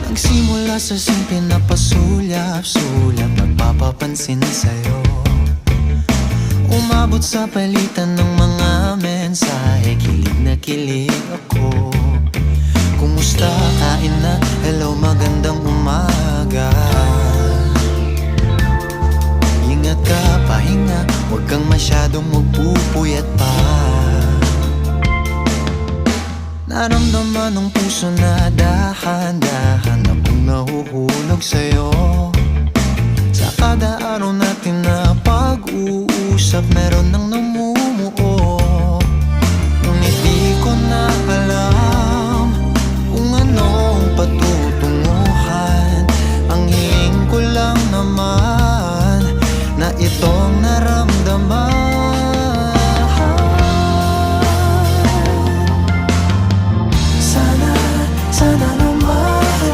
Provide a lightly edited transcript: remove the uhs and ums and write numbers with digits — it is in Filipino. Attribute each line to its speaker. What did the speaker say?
Speaker 1: Nagsimula sa simple na pasulyap-sulyap, nagpapapansin sa'yo. Umabot sa palitan ng mga mensahe, kilig na kilig ako. Kumusta, kain na, hello, magandang umaga. Ingat ka, pahinga, huwag kang masyadong magpupuyat pa. Naramdaman ng puso na dahan